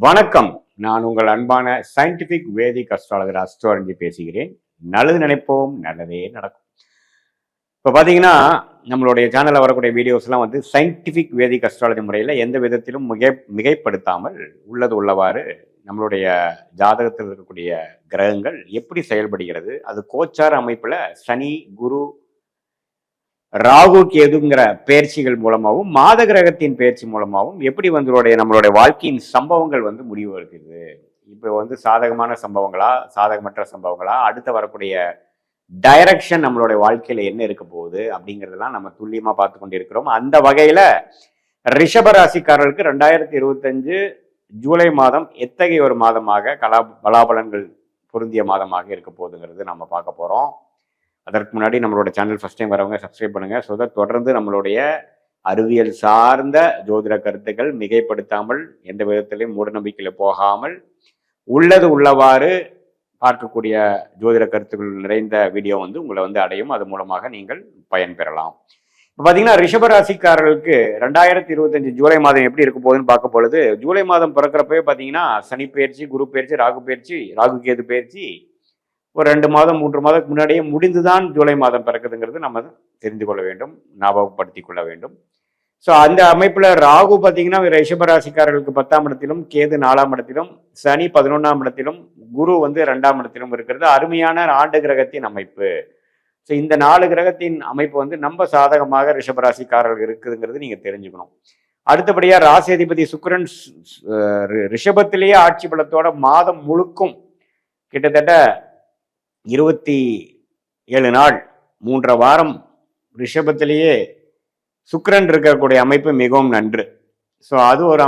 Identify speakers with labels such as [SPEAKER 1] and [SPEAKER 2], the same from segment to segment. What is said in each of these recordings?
[SPEAKER 1] வணக்கம். நான் உங்கள் அன்பான சயின்டிபிக் வேதிக் அஸ்ட்ராலஜர் அஸ்ட்ரோரஞ்சி பேசுகிறேன். நல்லது நினைப்போம், நல்லதே நடக்கும். இப்போ பார்த்தீங்கன்னா, நம்மளுடைய சேனலில் வரக்கூடிய வீடியோஸ்லாம் வந்து சயின்டிபிக் வேதிக் அஸ்ட்ராலஜி முறையில் எந்த விதத்திலும் மிகைப்படுத்தாமல் உள்ளது உள்ளவாறு நம்மளுடைய ஜாதகத்தில் இருக்கக்கூடிய கிரகங்கள் எப்படி செயல்படுகிறது, அது கோச்சார அமைப்பில் சனி, குரு, ராகு கேதுங்கிற பயிற்சிகள் மூலமாகவும் மாத கிரகத்தின் பயிற்சி மூலமாகவும் எப்படி வந்து நம்மளுடைய வாழ்க்கையின் சம்பவங்கள் வந்து முடிவு வருகிறது. இப்போ வந்து சாதகமான சம்பவங்களா, சாதகமற்ற சம்பவங்களா, அடுத்து வரக்கூடிய டைரக்ஷன் நம்மளுடைய வாழ்க்கையில என்ன இருக்க போகுது அப்படிங்கிறதெல்லாம் நம்ம துல்லியமா பார்த்து கொண்டிருக்கிறோம். அந்த வகையில ரிஷப ராசிக்காரர்களுக்கு 2025 ஜூலை மாதம் எத்தகைய ஒரு மாதமாக பலாபலன்கள் பொருந்திய மாதமாக இருக்க போகுதுங்கிறது நம்ம பார்க்க போறோம். அதற்கு முன்னாடி நம்மளோட சேனல் ஃபர்ஸ்ட் டைம் வரவங்க சப்ஸ்கிரைப் பண்ணுங்க. ஸோ தொடர்ந்து நம்மளுடைய அறிவியல் சார்ந்த ஜோதிட கருத்துக்கள் மிகைப்படுத்தாமல் எந்த விதத்திலையும் மூடநம்பிக்கையில் போகாமல் உள்ளது உள்ளவாறு பார்க்கக்கூடிய ஜோதிட கருத்துக்கள் நிறைந்த வீடியோ வந்து உங்களை வந்து அடையும். அது மூலமாக நீங்கள் பயன்பெறலாம். இப்போ பார்த்தீங்கன்னா ரிஷபராசிக்காரர்களுக்கு 2025 ஜூலை மாதம் எப்படி இருக்க போகுதுன்னு பார்க்க பொழுது, ஜூலை மாதம் பிறக்கிறப்பவே பார்த்தீங்கன்னா சனி பயிற்சி, குரு பயிற்சி, ராகு கேது பயிற்சி ஒரு 2 மாதம் 3 மாதத்துக்கு முன்னாடியே முடிந்துதான் ஜூலை மாதம் பிறக்குதுங்கிறது நம்ம தெரிந்து கொள்ள வேண்டும், ஞாபகப்படுத்திக் கொள்ள வேண்டும். ஸோ அந்த அமைப்புல ராகு பார்த்தீங்கன்னா ரிஷபராசிக்காரர்களுக்கு 10ஆம் இடத்திலும், கேது 4ஆம் இடத்திலும், சனி 11ஆம் இடத்திலும், குரு வந்து 2ஆம் இடத்திலும் இருக்கிறது. அருமையான ஆண்டு கிரகத்தின் அமைப்பு. ஸோ இந்த 4 கிரகத்தின் அமைப்பு வந்து நம்ம சாதகமாக ரிஷபராசிக்காரர்கள் இருக்குதுங்கிறது நீங்க தெரிஞ்சுக்கணும். அடுத்தபடியா ராசி அதிபதி சுக்கிரன் ரிஷபத்திலேயே ஆட்சி பலத்தோட மாதம் முழுக்கும் கிட்டத்தட்ட 27 நாள் 3.5 வாரம் ரிஷபத்திலேயே சுக்கிரன் இருக்கக்கூடிய அமைப்பு மிகவும் நன்று. ஸோ அது ஒரு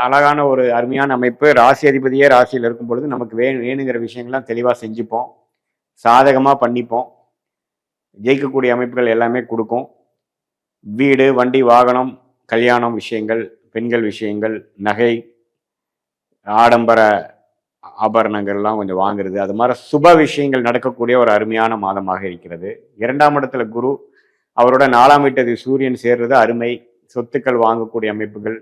[SPEAKER 1] அழகான ஒரு அருமையான அமைப்பு. ராசி அதிபதியே ராசியில் இருக்கும் பொழுது நமக்கு வேணுங்கிற விஷயங்கள்லாம் தெளிவாக செஞ்சுப்போம், சாதகமாக பண்ணிப்போம், ஜெயிக்கக்கூடிய அமைப்புகள் எல்லாமே கொடுக்கும். வீடு, வண்டி, வாகனம், கல்யாணம் விஷயங்கள், பெண்கள் விஷயங்கள், நகை, ஆடம்பர ஆபரணங்கள்லாம் கொஞ்சம் வாங்குறது, அது மாதிரி சுப விஷயங்கள் நடக்கக்கூடிய ஒரு அருமையான மாதமாக இருக்கிறது. 2ஆம் இடத்துல குரு, அவரோட 4ஆம் வீட்டு சூரியன் சேர்றது அருமை. சொத்துக்கள் வாங்கக்கூடிய அமைப்புகள்,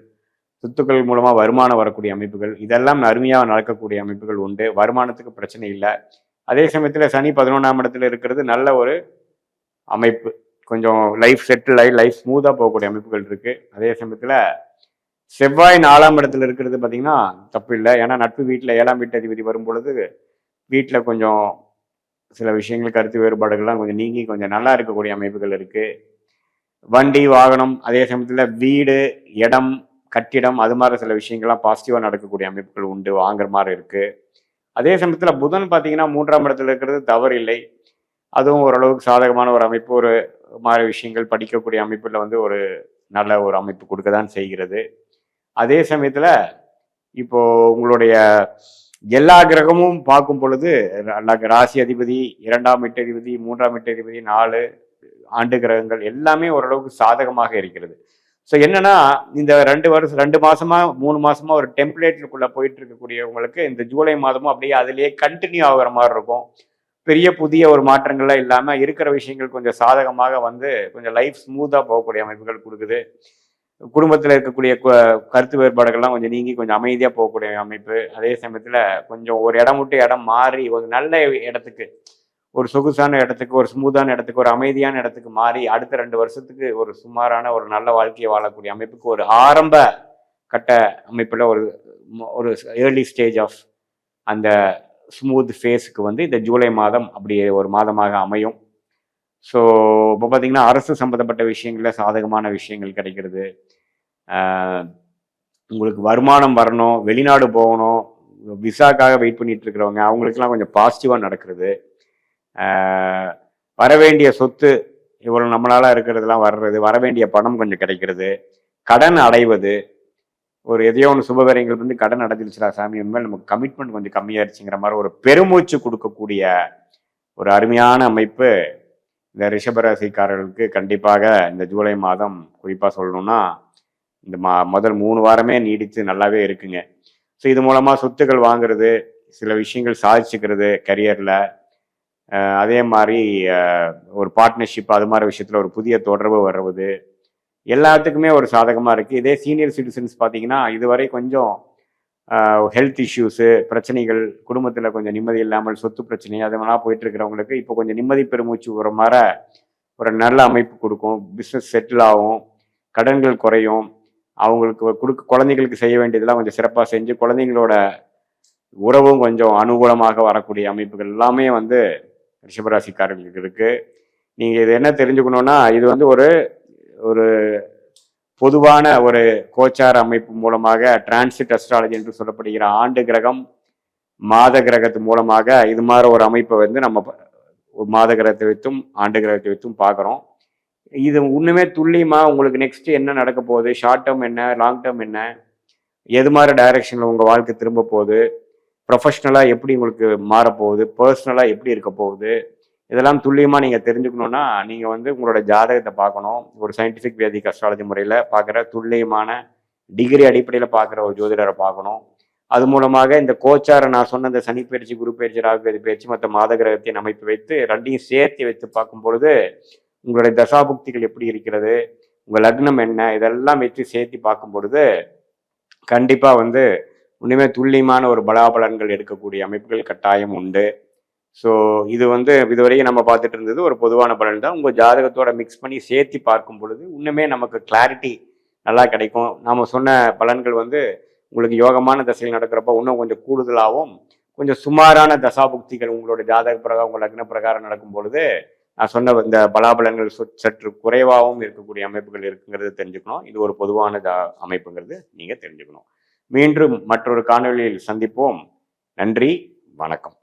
[SPEAKER 1] சொத்துக்கள் மூலமா வருமானம் வரக்கூடிய அமைப்புகள், இதெல்லாம் அருமையாக நடக்கக்கூடிய அமைப்புகள் உண்டு. வருமானத்துக்கு பிரச்சனை இல்லை. அதே சமயத்தில் சனி 11ஆம் இடத்துல இருக்கிறது நல்ல ஒரு அமைப்பு. கொஞ்சம் லைஃப் செட்டில் ஆகி லைஃப் ஸ்மூத்தாக போகக்கூடிய அமைப்புகள் இருக்கு. அதே சமயத்தில் செவ்வாய் 4ஆம் இடத்துல இருக்கிறது பார்த்தீங்கன்னா தப்பு இல்லை. ஏன்னா நட்பு வீட்டில் 7ஆம் வீட்டு அதிபதி வரும் பொழுது வீட்டில் கொஞ்சம் சில விஷயங்கள் கருத்து வேறுபாடுகள்லாம் கொஞ்சம் நீங்கி கொஞ்சம் நல்லா இருக்கக்கூடிய அமைப்புகள் இருக்கு. வண்டி, வாகனம், அதே சமயத்தில் வீடு, இடம், கட்டிடம், அது மாதிரி சில விஷயங்கள்லாம் பாசிட்டிவாக நடக்கக்கூடிய அமைப்புகள் உண்டு, வாங்குற மாதிரி இருக்கு. அதே சமயத்தில் புதன் பார்த்தீங்கன்னா 3ஆம் இடத்துல இருக்கிறது தவறு இல்லை. அதுவும் ஓரளவுக்கு சாதகமான ஒரு அமைப்பு. ஒரு மாதிரி விஷயங்கள் படிக்கக்கூடிய அமைப்பில் வந்து ஒரு நல்ல ஒரு அமைப்பு கொடுக்க தான் செய்கிறது. அதே சமயத்துல இப்போ உங்களுடைய எல்லா கிரகமும் பார்க்கும் பொழுது ராசி அதிபதி, 2ஆம் வீட்டு அதிபதி, 3ஆம் வீட்டு அதிபதி, 4 ஆண்டு கிரகங்கள் எல்லாமே ஓரளவுக்கு சாதகமாக இருக்கிறது. ஸோ என்னன்னா இந்த 2 மாசமா 3 மாசமா ஒரு டெம்ப்ளேட்டுக்குள்ள போயிட்டு இருக்கக்கூடியவங்களுக்கு இந்த ஜூலை மாதமும் அப்படியே அதுலேயே கண்டினியூ ஆகுற மாதிரி இருக்கும். பெரிய புதிய ஒரு மாற்றங்கள்லாம் இல்லாம இருக்கிற விஷயங்கள் கொஞ்சம் சாதகமாக வந்து கொஞ்சம் லைஃப் ஸ்மூத்தா போகக்கூடிய அமைப்புகள் கொடுக்குது. குடும்பத்தில் இருக்கக்கூடிய கருத்து வேறுபாடுகள்லாம் கொஞ்சம் நீங்கி கொஞ்சம் அமைதியாக போகக்கூடிய அமைப்பு. அதே சமயத்தில் கொஞ்சம் ஒரு இடம் விட்டு இடம் மாறி ஒரு நல்ல இடத்துக்கு, ஒரு சொகுசான இடத்துக்கு, ஒரு ஸ்மூத்தான இடத்துக்கு, ஒரு அமைதியான இடத்துக்கு மாறி அடுத்த 2 வருஷத்துக்கு ஒரு சுமாரான ஒரு நல்ல வாழ்க்கையை வாழக்கூடிய அமைப்புக்கு ஒரு ஆரம்ப கட்ட அமைப்பில் ஒரு ஏர்லி ஸ்டேஜ் ஆஃப் அந்த ஸ்மூத் ஃபேஸுக்கு வந்து இந்த ஜூலை மாதம் அப்படி ஒரு மாதமாக அமையும். ஸோ இப்போ பார்த்தீங்கன்னா அரசு சம்மந்தப்பட்ட விஷயங்களில் சாதகமான விஷயங்கள் கிடைக்கிறது. உங்களுக்கு வருமானம் வரணும், வெளிநாடு போகணும், விசாக்காக வெயிட் பண்ணிட்டு இருக்கிறவங்க அவங்களுக்குலாம் கொஞ்சம் பாசிட்டிவாக நடக்கிறது. வரவேண்டிய சொத்து இவ்வளோ நம்மளால இருக்கிறதுலாம் வர்றது, வரவேண்டிய பணம் கொஞ்சம் கிடைக்கிறது, கடன் அடைவது, ஒரு எதையோ ஒன்று சுபகாரியங்கள் வந்து கடன் அடைஞ்சிருச்சுடா சாமி, உண்மையில் நமக்கு கமிட்மெண்ட் கொஞ்சம் கம்மியாயிருச்சுங்கிற மாதிரி ஒரு பெருமூச்சு கொடுக்கக்கூடிய ஒரு அருமையான அமைப்பு இந்த ரிஷபராசிக்காரர்களுக்கு கண்டிப்பாக இந்த ஜூலை மாதம் குறிப்பாக சொல்லணும்னா இந்த முதல் 3 வாரமே நீடித்து நல்லாவே இருக்குங்க. ஸோ இது மூலமாக சொத்துக்கள் வாங்குறது, சில விஷயங்கள் சாதிச்சுக்கிறது கரியரில், அதே மாதிரி ஒரு பார்ட்னர்ஷிப், அது மாதிரி விஷயத்தில் ஒரு புதிய தொடர்பு வர்றது, எல்லாத்துக்குமே ஒரு சாதகமாக இருக்குது. இதே சீனியர் சிட்டிசன்ஸ் பார்த்தீங்கன்னா இதுவரை கொஞ்சம் ஹெல்த் இஷ்யூஸு, பிரச்சனைகள், குடும்பத்தில் கொஞ்சம் நிம்மதி இல்லாமல் சொத்து பிரச்சனை அதெல்லாம் போயிட்டு இருக்கிறவங்களுக்கு இப்போ கொஞ்சம் நிம்மதி பெருமூச்சு வர மாதிரி ஒரு நல்ல அமைப்பு கொடுக்கும். பிஸ்னஸ் செட்டில் ஆகும், கடன்கள் குறையும், அவங்களுக்கு குழந்தைங்களுக்கு செய்ய வேண்டியதெல்லாம் கொஞ்சம் சிறப்பாக செஞ்சு குழந்தைங்களோட உறவும் கொஞ்சம் அனுகூலமாக வரக்கூடிய அமைப்புகள் எல்லாமே வந்து ரிஷபராசிக்காரர்களுக்கு இருக்கு. நீங்கள் இது என்ன தெரிஞ்சுக்கணுன்னா, இது வந்து ஒரு ஒரு பொதுவான ஒரு கோச்சார அமைப்பு மூலமாக டிரான்சிட் அஸ்ட்ராலஜி என்று சொல்லப்படுகிற ஆண்டு கிரகம் மாத கிரகத்து மூலமாக இது மாதிரி ஒரு அமைப்பை வந்து நம்ம மாத கிரகத்தை வைத்தும் ஆண்டு கிரகத்தை வைத்தும் பார்க்குறோம். இது இன்னுமே துல்லியமாக உங்களுக்கு நெக்ஸ்ட் என்ன நடக்க போகுது, ஷார்ட் டேர்ம் என்ன, லாங் டேர்ம் என்ன, எது மாதிரி டைரக்ஷனில் உங்கள் வாழ்க்கை திரும்ப போகுது, ப்ரொஃபஷ்னலாக எப்படி உங்களுக்கு மாறப்போகுது, பர்சனலாக எப்படி இருக்க போகுது, இதெல்லாம் துல்லியமாக நீங்கள் தெரிஞ்சுக்கணுன்னா நீங்கள் வந்து உங்களோட ஜாதகத்தை பார்க்கணும். ஒரு சயின்டிஃபிக் வேதிக் அஸ்ட்ராலஜி முறையில் பார்க்குற துல்லியமான டிகிரி அடிப்படையில் பார்க்குற ஒரு ஜோதிடரை பார்க்கணும். அது மூலமாக இந்த கோச்சாரை நான் சொன்ன இந்த சனி பயிற்சி, குரு பயிற்சி, ராகு கேது பயிற்சி மற்ற மாத கிரகத்தின் அமைப்பு வைத்து ரெண்டையும் சேர்த்து வைத்து பார்க்கும் பொழுது உங்களுடைய தசாபுக்திகள் எப்படி இருக்கிறது, உங்கள் லக்னம் என்ன, இதெல்லாம் வச்சு சேர்த்து பார்க்கும் பொழுது கண்டிப்பாக வந்து உண்மையுமே துல்லியமான ஒரு பலாபலன்கள் எடுக்கக்கூடிய அமைப்புகள் கட்டாயம் உண்டு. ஸோ இது வந்து இதுவரையும் நம்ம பார்த்துட்டு இருந்தது ஒரு பொதுவான பலன் தான். உங்கள் ஜாதகத்தோட மிக்ஸ் பண்ணி சேர்த்து பார்க்கும் பொழுது இன்னுமே நமக்கு கிளாரிட்டி நல்லா கிடைக்கும். நாம் சொன்ன பலன்கள் வந்து உங்களுக்கு யோகமான தசையில் நடக்கிறப்ப இன்னும் கொஞ்சம் கூடுதலாகவும், கொஞ்சம் சுமாரான தசாபுக்திகள் உங்களோட ஜாதக பிரகாரம் உங்கள் லக்ன பிரகாரம் நடக்கும் பொழுது நான் சொன்ன இந்த பலாபலன்கள் சற்று குறைவாகவும் இருக்கக்கூடிய அமைப்புகள் இருக்குங்கிறது தெரிஞ்சுக்கணும். இது ஒரு பொதுவான அமைப்புங்கிறது நீங்கள் தெரிஞ்சுக்கணும். மீண்டும் மற்றொரு காணொலியில் சந்திப்போம். நன்றி, வணக்கம்.